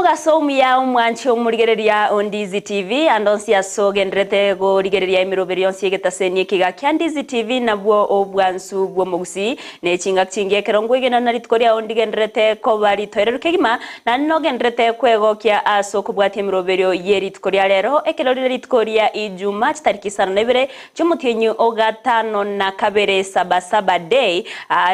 Namuga somu ya umwanchi umurigereria Ndizi TV andonsi asogendrete go rigereria imiroberio nsigetaseni kiga kya Ndizi TV nabwo obwansu bwo Gusii ne chinga chinge kerongo igena naritkoria ondigendrete ko bari toereruke gima na nogendrete kwego kya aso kubwati imiroberio yeritkoria rero ekelorire ritkoria Ijumaa tariki 24 cy'umutinyu ogatano na kabere sabasaba day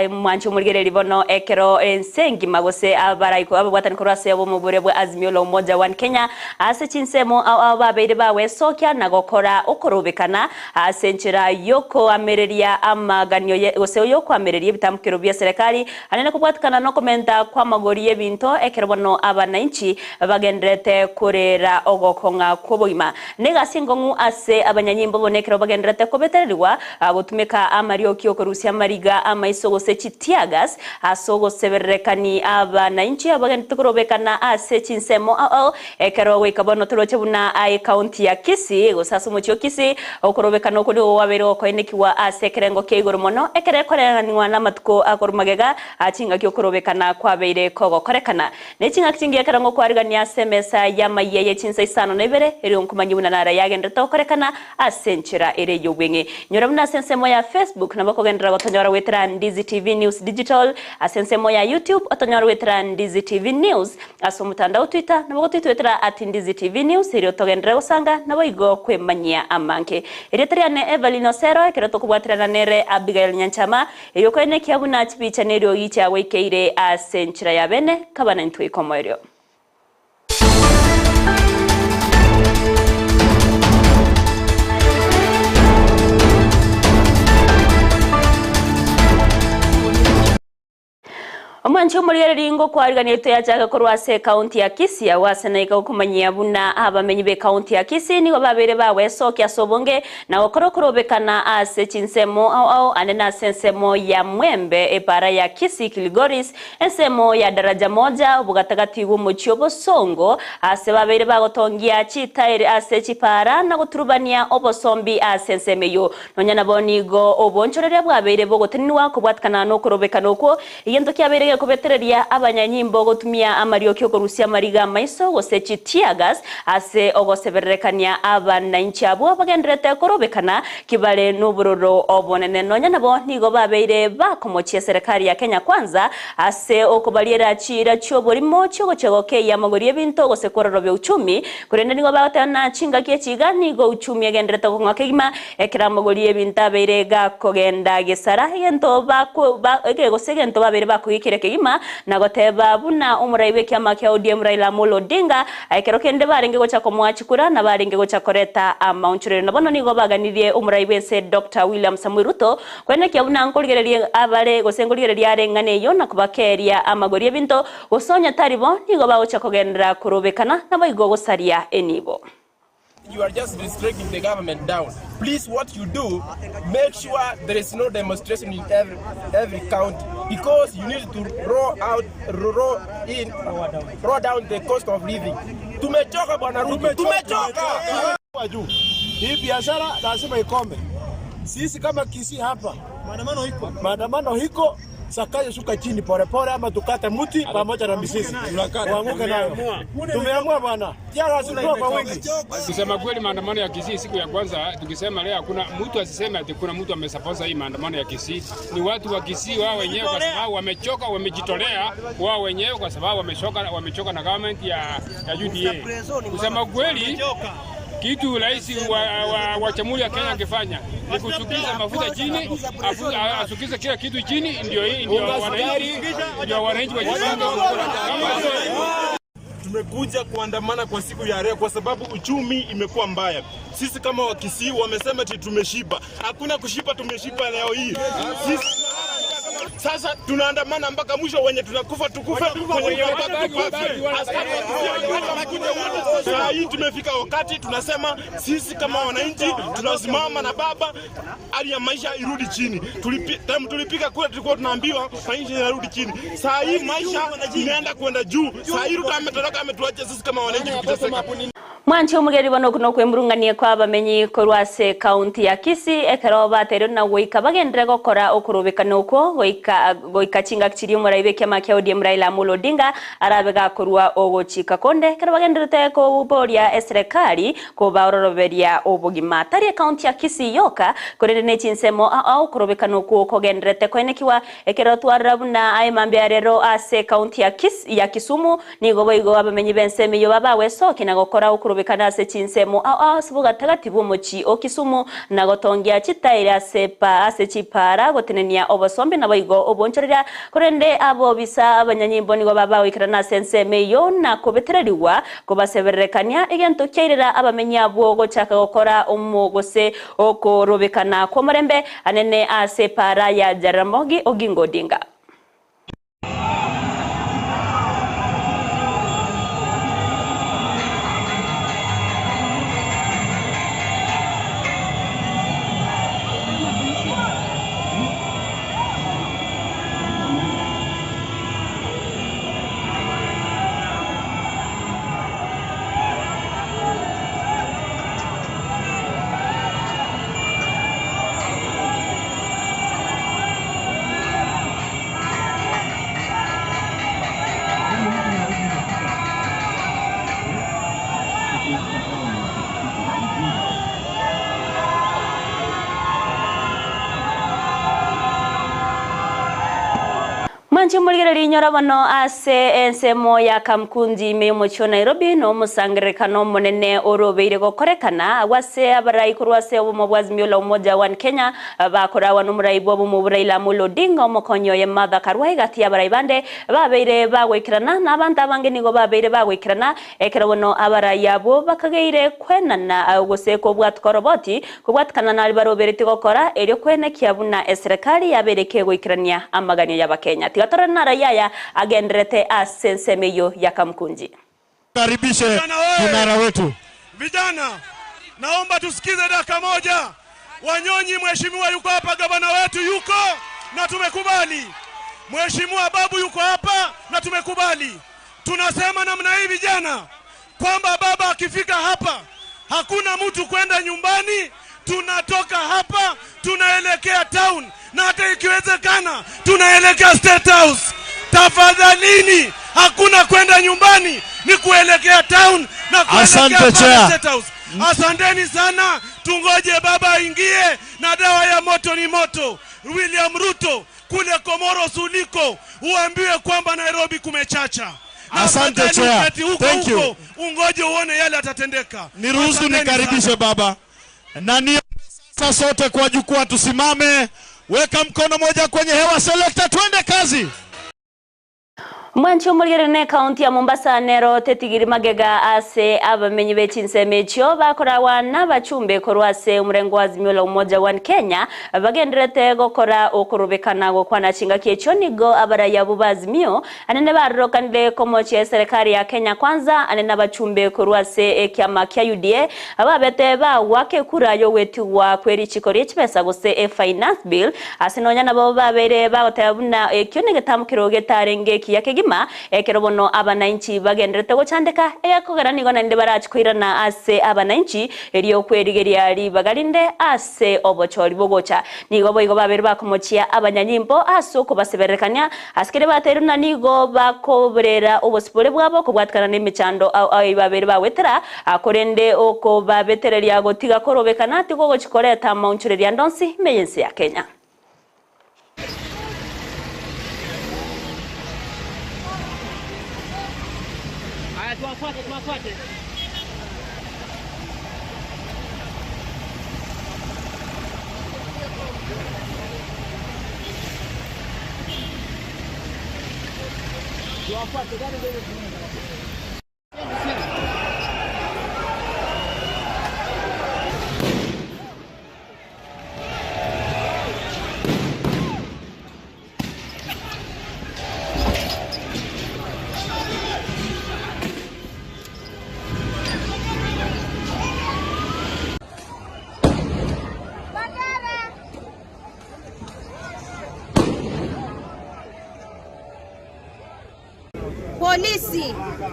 umwanchi umurigereria bono ekero ensengi magose abaraiko abwatani korase abo mubure bwa Azimio la Umoja wa Kenya ase Chinsemo ababeire bawe sokya na gokora okorobekana asenchera yoko amereria amaganyo gose yoko amereria bitamukiro bya serikali anene kubwatikana no komenta kwa magoriye binto ekerobono abananchi bagendrete kurera ogokonga kuboima nega singongu ase abanyanyimbo bonekero bagendrete kobetererwa gutumika amario kyokorusia mariga amaiso gose chitiagas asogo seberekani abananchi abagendrete kurobekana ase Chinsemo ekero wikabono turoche buna ai county ya Kisii gusasa mucho Kisii okorobekana kuri wabero koenekiwa ase kerengo ke iguru mono ekere koreranwa na matuko akorumagega achinga kyo korobekana kwabeire kogo korekana nechinga kingiye kerengo kwarigania semesa ya Amayia ye Chinsa Isano na Ibere eri onkumanyibuna nara yagendeta korekana asenchira ere yobwenge nyorabuna sensemo ya Facebook na bakogendera gotonyora wetra Ndizi TV News Digital asensemo ya YouTube otonyora wetra Ndizi TV News asomutanda Twitter na twitwetera @Ndizi TV News iri otogendera gusanga nabo igo kwemanyia amanke iritriane Everlyne Osero ekeroto kubwatirana nere Abigail Nyanchama iri kwene kiabuna chibicha neryo yicha wekeire asenchira ya bene kabana ntwikomoeryo Omwanchi umurigereria kwarigania yachaga korwase county ya Kisii wasena ikakumanyia buna abamenyi be county ya Kisii nigo babere bawe sokya sobonge na okorokorobekana ase Chinsemo anena sensemo ya Mwembe epara ya Kisii Kilgoris ensemo ya daraja moja obugatagati bw'umuchyo songo ase babere bagotongia chitaire ase chipara na guturubania obosombi ase nsemeyo nonyana bonigo obonchorere bwabere bogotinwa kubwatkana no korobekana uko igento kyabere kubetereria abanyanyimbo gotumia amario kyokorusia mariga maiso gose chitiagas ase ogoseberekania abananchi abo bagendrete korobekana kibale n'uburoro obonene nonya nabo nigo babeire bakomochia serikali ya Kenya kwanza ase okubaliera chira choborimo chogochegoke ya magoriye binto gose kororobye uchumi kurende nigo batana chinga kyechiga nigo uchumi agendrete kongakegima ekira magoriye binta beirega kogenda gesara yento egegosegento babere bakuyikire kegima na goteba buna umuraibe kyama kya ODM Raila Amolo Odinga aikero kende barenge gocha komwachikura na barenge gocha koreta amaunchurere nabono nigo baganirie umuraibe se Dr. William Samuel Ruto kwene kyabuna nkorigererie abare gosengorigereria arengane yo na kubakeria amagoriye binto gosonya taribo nigo bagocha kogendera kurobekana na bayigo gosaria enibo. You are just restricting the government down. Please, what you do, make sure there is no demonstration in every county, because you need to roll down the cost of living. Tumechoka bwana Ruto, tumechoka. Hii biashara lazima ikome. Sisi kama Kisii hapa, maandamano hiko sakaje shuka chini pole pole ama tukate mti pamoja na misisi. Tuanguke nayo. Tumeamua bwana. Jana sikuwa kwa wingi. Kusema kweli maandamano ya Kisii siku ya kwanza tukisema leo hakuna mtu asiseme ati kuna mtu amesupport hii maandamano ya Kisii. Ni watu wa Kisii wao wenyewe kwa sababu wamechoka, wamejitolea wao wenyewe kwa sababu wamechoka na government ya UDA. Kusema kweli kitu rais wa Jamhuri ya Kenya angefanya ni kushukisha mafuta chini, ashukize kila kitu chini, ndio wananchi wajipanga. Tumekuja kuandamana kwa siku ya leo kwa sababu uchumi imekuwa mbaya. Sisi kama wa Kisii wamesema ati tumeshiba. Hakuna kushiba, tumeshiba leo hii. Sasa tunaandamana mpaka mwisho, wenye tunakufa tukufe, wenye sasa hii tumefika wakati tunasema sisi kama wananchi tunasimama na baba, hali ya maisha irudi chini. Tulipika kule tulikuwa tunaambiwa maisha yarudi chini. Sasa hii maisha inaenda kwenda juu. Sasa hii Ruto ametoroka, ametuacha sisi kama wananchi tukiteseka. Mwanchi umugeri bano kuno kwemurunganie kwa bamenyi korwase county ya Kisii ekero batero na goika bagendere gokora okurubikana uko goika chinga kiri umuraibe kema kya ODM Raila Amolo Odinga arabega korwa ogochika konde kero bagenderete ko boria serikali ko baororoberia obugima tari county ya Kisii yoka korende ne chinsemo au kurubikana uko kogenderete kwenekiwa ekero twarabuna ai mambiarero ase county ya Kisumu ni goboigo abamenyi benseme yo babawe so kina gokora kurubikana se chinsemo sibuga tagatibu mochi okisumu na gotongia chitaira sepa ase chipara gotenenia obosombe na baigo obonchorera korende abo bisa abanyanyimbo nigo baba wikirana senseme yo na kobetereriwa kobaseberekania egento kyairera abamenya abo gochaka gokora omugose okorubikana komorembe anene ase para ya Jaramogi Oginga Odinga. Mwanchi mulgereri nyora bano ase ensemo ya kamkunji meyomocho Nairobi no musangerekano monene orobeire gokorekana wase abarai kurwase obumobwazimyo la umoja wa Kenya bakora wanumuraibo Raila Amolo Odinga omokonyo ye Martha Karwai gati abarai bande babeire bagwekirana nabandi abange nigo babeire bagwekirana ekero bono abarai abo bakageire kwenana goseko bwatkoroboti kubwatkana nali baroberete gokora eryo kwene kiabuna serikali yabereke gwikirania amaganyo y'abakenya Gatorana rayaya agendrete asensemeyo ya kamkunji. Karibishe kinara wetu. Vijana, naomba tusikize dakika moja. Wanyonyi mheshimiwa yuko hapa, gavana wetu yuko na tumekubali. Mheshimiwa Babu yuko hapa na tumekubali. Tunasema namna hii vijana kwamba baba akifika hapa hakuna mtu kwenda nyumbani, tunatoka hapa tunaelekea town. Na hata ikiwezekana tunaelekea State House. Tafadhalini, hakuna kwenda nyumbani, ni kuelekea town na kuelekea State House. Asanteni sana, tungoje baba aingie na dawa ya moto ni moto. William Ruto kule Komoro suliko uambiwe kwamba Nairobi kumechacha. Asante chair. Thank you. Ungoje uone yale atatendeka. Niruhusu nikaribishe baba. Na ni sasa sote kwa jukwaa tusimame. Weka mkono moja kwenye hewa, selector, twende kazi. Mwanchi umurgerene county ya Mombasa nero tetigiri magega ase abamenyi bechinsemecho bakora wana bachumbe korwase umurengo wazimyo la umoja wa Kenya bagenderete gokora okurubekana gokwana chinga kyecho nigo abaraya bubazimyo anene barokanire komochi ya serikali ya Kenya kwanza anene bachumbe korwase ekyama kya UDA ababete ba wake kurayo wetu wa kweri chikori chipesa gose finance bill asinonya nabo babere bagotabuna ekyone getamukiro getarenge kiyake ekerobono abananchi bagenderete gochandeka ekogera nigo nande barachkwirana ase abananchi eriyo kwerigeria ari bagarinde ase obochori bogocha nigo boigo babere bakomochia abanyanyimbo aso kubaseberekanya askere bateruna nigo bakobrera obosipore bwabo kubwatkana n'imichando ai babere bawetera akorende oko babetereria gotiga korobekana tigo gochikoreta maunchureria ndonsi meyense ya Kenya. Tuwafuate.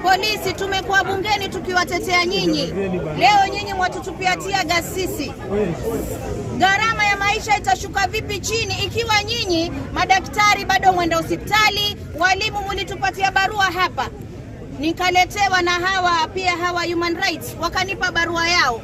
Polisi tumekuwa bungeni tukiwatetea nyinyi. Leo nyinyi mwatutupia gas sisi. Gharama ya maisha itashuka vipi chini ikiwa nyinyi madaktari bado mwenda hospitali, walimu mlitupatia barua hapa. Nikaletewa na hawa human rights wakanipa barua yao.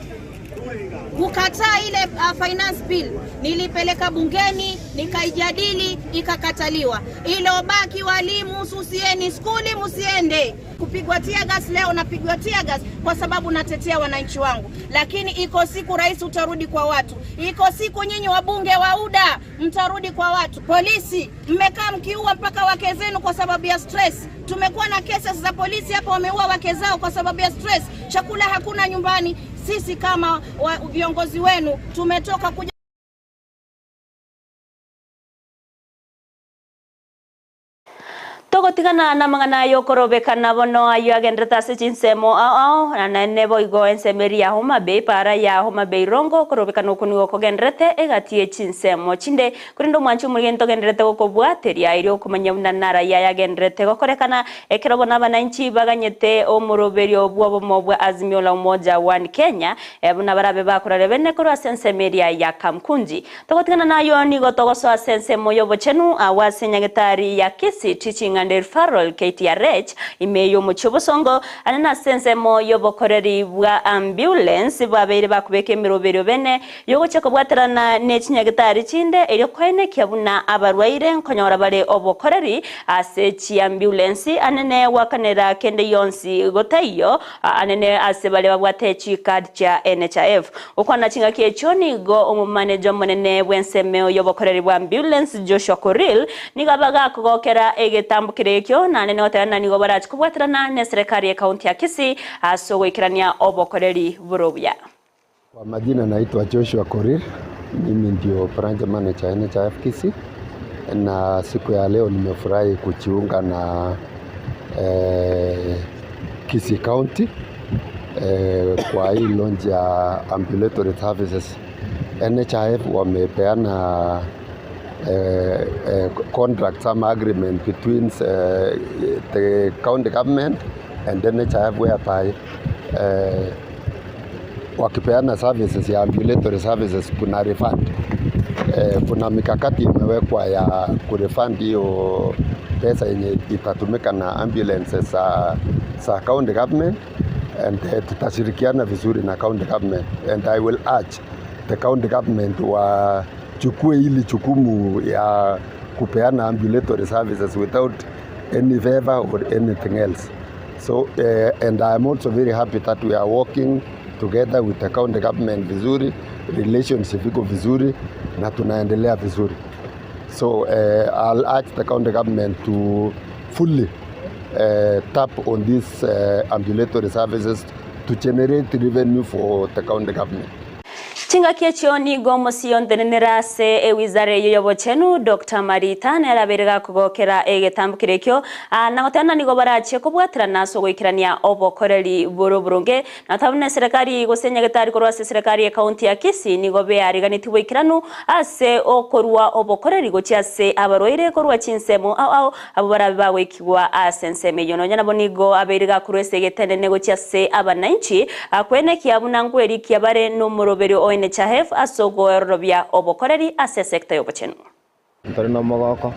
Kukataa ile finance bill, nilipeleka bungeni, nikaijadili, ikakataliwa. Ilobaki walimu, susieni skuli, musiende. Kupigwa tear gas leo napigwa tear gas kwa sababu natetea wananchi wangu. Lakini iko siku rais utarudi kwa watu. Iko siku nyinyi wabunge wa UDA mtarudi kwa watu. Polisi, mmekaa mkiua mpaka wake zenu kwa sababu ya stress. Tumekuwa na cases za polisi hapa wameua wake zao kwa sababu ya stress. Chakula hakuna nyumbani. Sisi kama viongozi wenu tumetoka kuja Togotigana na mangana yokorobekana bono ayo agendreta se Chinsemo na nebo igo ensemeri ya Homa Bay para ya Homa Bay rongo korobekana okunigo kogendrete egatie Chinsemo chinde kurindo mwanchu murigento gendrete gokobwateria irio kumanya nara ya agendrete gokorekana ekerobona bananchi baganyete omuroberio bwo mobwa Azimio la Umoja One Kenya ebuna barabe bakorare bene korwa ensemeri ya Kamkunji togotigana nayo nigo togoso Chinsemo yobochenu awasenyagetari ya Kisii teaching and referral KTRH imeyo muchobosongo anana Chinsemo yobokoreri bwa ambulance babere bakubeke mirobero bene yogocheko bwaterana nechinyagitari chinde ero kwene kyabuna abarwaire nkonyora bare obokoreri ase chi ambulance anene wakanera kende yonsi gotayo anene ase bale babwate chi card cha NHIF ukwana chinga kiechoni go manager monene bwensemeo yobokoreri bwa ambulance Joshua Koril nigabaga kugokera egetambu kirekyo na nene otana nigo barachi kubwaterana ne serikali ya kaunti ya Kisii asogwikirania obokoreri burobya. Kwa majina naitwa Joshua Koril, mimi ndio branch manager NHIF Kisii, na siku ya leo nimefurahi kujiunga na Kisii County kwa hii launch ya ambulatory services. NHIF wamepeana contract, some agreement between the county government and NHIF whereby wakipeana services ya ambulatory services kuna refund. Kuna mikakati imewekwa ya kurefund hiyo pesa yenye itatumika na ambulances za county government, and tutashirikiana vizuri na county government, and I will urge the county government chukue hili chukumu ya kupeana ambulatory services without any favor or anything else. So and I am also very happy that we are working together with the county government vizuri, relationship iko vizuri na tunaendelea vizuri. So I'll urge the county government to fully tap on these ambulatory services to generate revenue for the county government. Chinga kiechoni gomo siondenera se wizara yobochenu Dr. Marita neraberega kugokera egetambukirekyo na gotana nigo barache kubwaterana so gwikirania obokoreri buruburunge na tabune serikali gosenya getari korwa serikali ya kaunti ya Kisii nigo be ariganiti gwikiranu ase okorwa obokoreri gochiase abaroire korwa Chinsemo abo barabe bagwikigwa asenseme yono nyana bonigo aberega kurwese getene negochiase abananchi akwene kiabuna ngweri kiabare no muroberio NHIF asogo robia obokoreri ase sekta yobochenu. Ntorino mogoko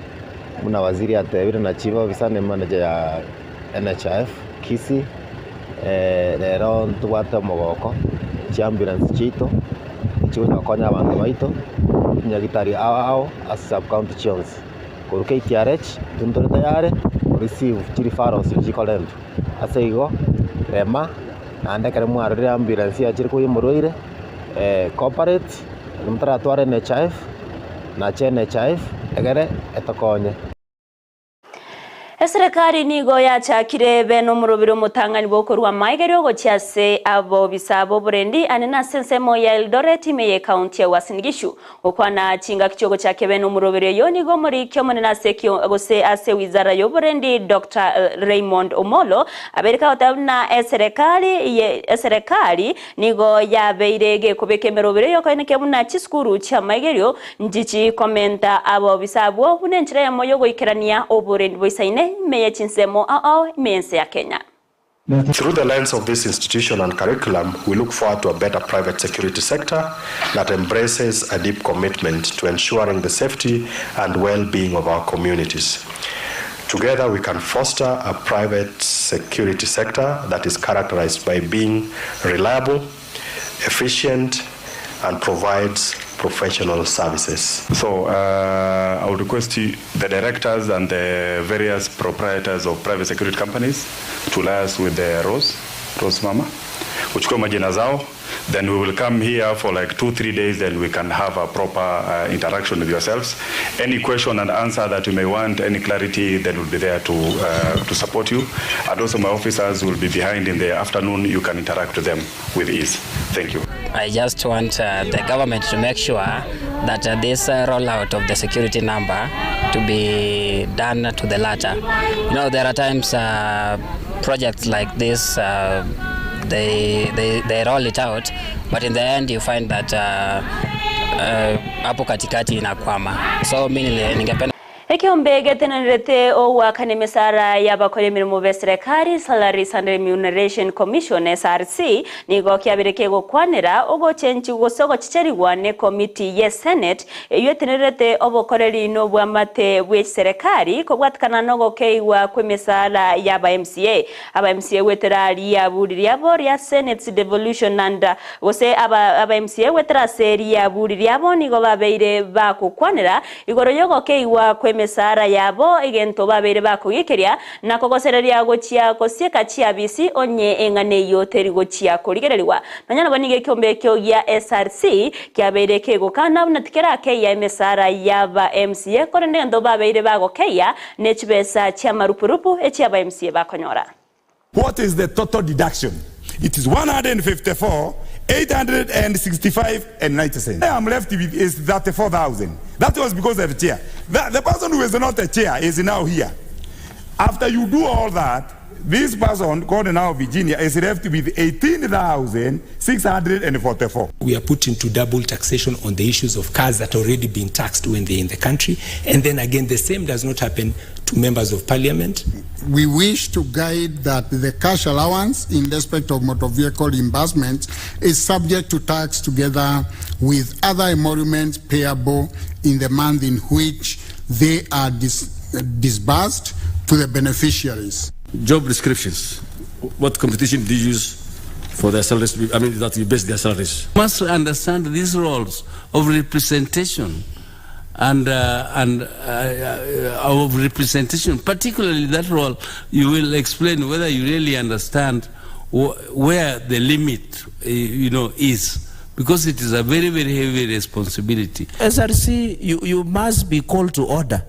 muna waziri atebire na chief officer ne manager ya NHIF Kisii rero ntwate mogoko cha ambulance chito chiuna konya abantu baito nyagitari ao as sub county chiefs ko KTRH tuntore tayare receive referrals jikolendo aseigo rema ande kare mwarire ambulance ya chiriko yimoroire corporate mtara tware NHIF na NHIF egere etokonye. Serikali nigo yachakire beno murobiro mutangani bokorwa maigerio gochiase abo bisabo burendi anena Chinsemo ya Eldoret imeye county ya Uasin Gishu okwana chinga kichogo chake beno murobiro yoni go muri kyomonena sekyo gose ase wizara yo burendi Dr. Raymond Omolo abereka otabna serikali nigo ya beirege kubeke merobiro yo kaine kemuna chiskuru cha maigerio njichi komenta abo bisabo bunenchira ya moyo go ikirania oburendi boisaine meye chinsemo ao mense ya Kenya. Through the lens of this institution and curriculum, we look forward to a better private security sector that embraces a deep commitment to ensuring the safety and well-being of our communities. Together, we can foster a private security sector that is characterized by being reliable, efficient, and provides professional services. So I would request you, the directors and the various proprietors of private security companies to liaise with the Rose Mama, uchukue majina zao, then we will come here for like 2-3 days, then we can have a proper interaction with yourselves. Any question and answer that you may want, any clarity, then we'll be there to support you. And also my officers will be behind in the afternoon. You can interact with them with ease. Thank you. I just want the government to make sure that this rollout of the security number to be done to the latter. You know, there are times projects like this, they roll it out, but in the end you find that hapo katikati inakwama. So mimi ningependa Ekiombe tenenrete o wakane mesara y'abakora imirimo b'eserikali Salaries and Remuneration Commission SRC nigo kyabireke gukwanira ogo chenchi gosogo chicherigwa ne committee ye Senate eyo tenenrete obokoreri no bwamate bw'eserikali kobwatkana nogo keiwa kwemesara y'aba MCA aba MCA weterali yaburiri abo ya Senate devolution and gose aba MCA wetera seri yaburiri abo nigo babeire bakukwanira igoro yogo keiwa mesara yabo egento babere bakugekeria nakogosereria gochia kosieka chia bisi onye engane yoteri gochia kurigereriwa nanyana banige kyombe kyo ya SRC kyabere kegokana natikera ke ya mesara yaba MCA korende ndo babere bagokeya nechibesa chia marupurupu echia ba MCA bakonyora. What is the total deduction? It is 154 865 and 90 cents. I am left with is 34,000. That was because of the chair. The person who is not a chair is now here. After you do all that, this person called now Virginia is left with 18,644. We are put into double taxation on the issues of cars that are already being taxed when they're in the country. And then again, the same does not happen to members of parliament. We wish to guide that the cash allowance in respect of motor vehicle reimbursement is subject to tax together with other emoluments payable in the month in which they are disbursed to the beneficiaries. Job descriptions. What competition do you use for their salaries? I mean, that you base their salaries. You must understand these roles of representation and of representation, particularly that role. You will explain whether you really understand where the limit, is, because it is a very, very heavy responsibility. SRC, you must be called to order.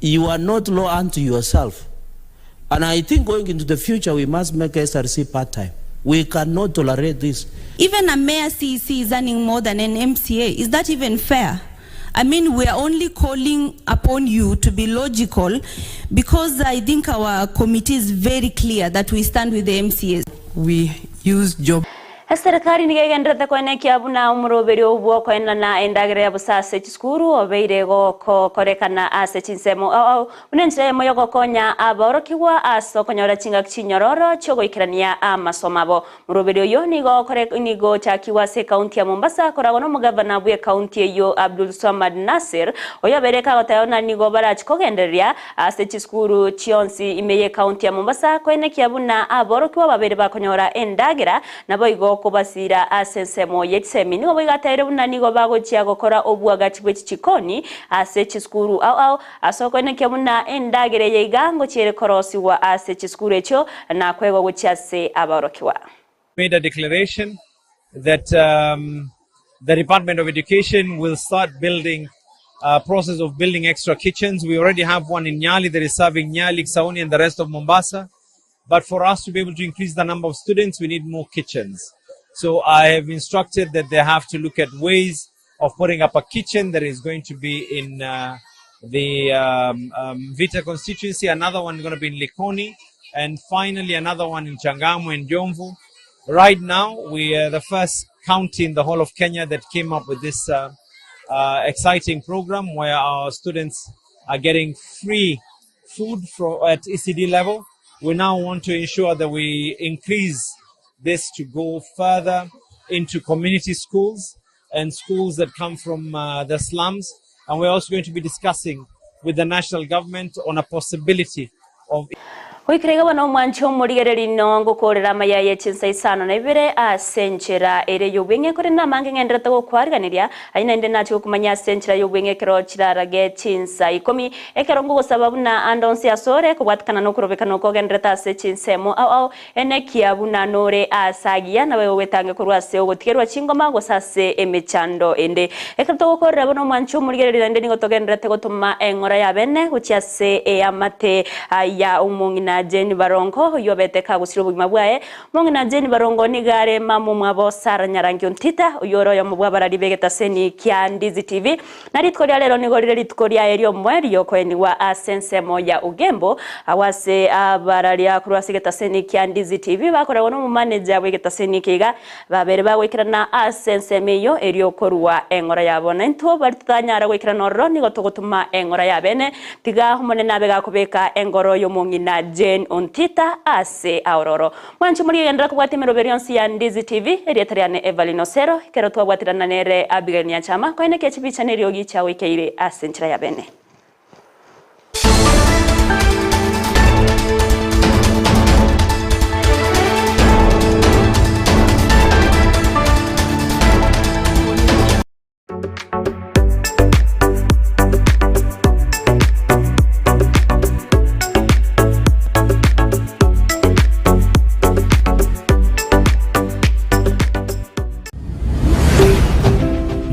You are not law unto yourself. And I think going into the future, we must make SRC part-time. We cannot tolerate this. Even a mayor CEC is earning more than an MCA. Is that even fair? I mean, we are only calling upon you to be logical, because I think our committee is very clear that we stand with the MCAs. We use job. Serikali nigegendrete kwene kiabuna umuroberi obwo kwena na endagere abusase chiskuru obeire go korekana ase chinsemo unenjire moyo gokonya aborokiwa aso konyora chinga chinyororo chogo ikirania amasomabo muroberi oyo nigo chakiwa se county ya Mombasa koragono mugavana bwe county eyo Abdul Samad Nasir oyo bereka gotayona nigo barach kogenderia ase chiskuru chionsi imeye county ya Mombasa kwene kiabuna aborokiwa babere bakonyora endagera nabo igo kubasira asensemo yetsemi nigo bigatayire unanigo bagochia gokora obwagati bw'ekikoni ase chiskuru asoko ne kemuna endagere yegango chire korosi wa ase chiskuru echo na kwego gochiase abarokiwa. Made a declaration that the Department of Education will start building process of building extra kitchens. We already have one in Nyali that is serving Nyali, Kisauni and the rest of Mombasa, but for us to be able to increase the number of students, we need more kitchens. So I have instructed that they have to look at ways of putting up a kitchen that is going to be in the Vita constituency, another one is going to be in Likoni, and finally another one in Changamwe and Jomvu. Right now, we are the first county in the whole of Kenya that came up with this exciting program where our students are getting free food at ECD level. We now want to ensure that we increase this to go further into community schools and schools that come from the slums. And we're also going to be discussing with the national government on a possibility of Wikirega wana mwancho murigereri no gukorera Amayia Chinsa Isano na Ibere asenchera ere yubenge kuri namange ngendera to kwariganiria aina ende nacho kumanya asenchera yubenge kero chirarage Chinsa ikomi ekerongo gusaba buna andonsi asore kubwatikana no kurobekana ko gendera ase Chinsemo au ene kiabuna nore asagia na wewe wetange kurwase ogotikerwa chingoma gosase emechando ende ekerto gukorera bono mwancho murigereri ende ningo togendera te gotuma engora ya bene guchiase amate ya umungina Jeni Barongo yobete kagusiro bugima bwae mungina Jeni Barongo ni gare mamu mwabo sara nyarangi ntita uyoro yo mubwa barari begeta seni kya Ndizi TV na ritkoria lero ni gorire ritkoria erio mweri yokweni wa asense moya ugembo awase abarari akurwasi geta seni kya Ndizi TV bakora wono mu manager wegeta seni kiga babere bawekirana asense meyo erio korwa engora yabona nto baritanyara wekirana ro ni gotogotuma engora yabene tiga humone nabe gakubeka engoro yo mungina Jane Ontita ase auroro mwanchu muri gendera kubwati meroberiansi ya Ndizi TV erietariane Everlyne Osero kero twabwatirana nere Ibere Nyachama ko ene kechibicha neryo gichawe keire asenchira ya bene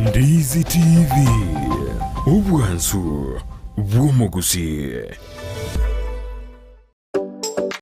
Ndizi TV, ubwansu bw'omu Gusii.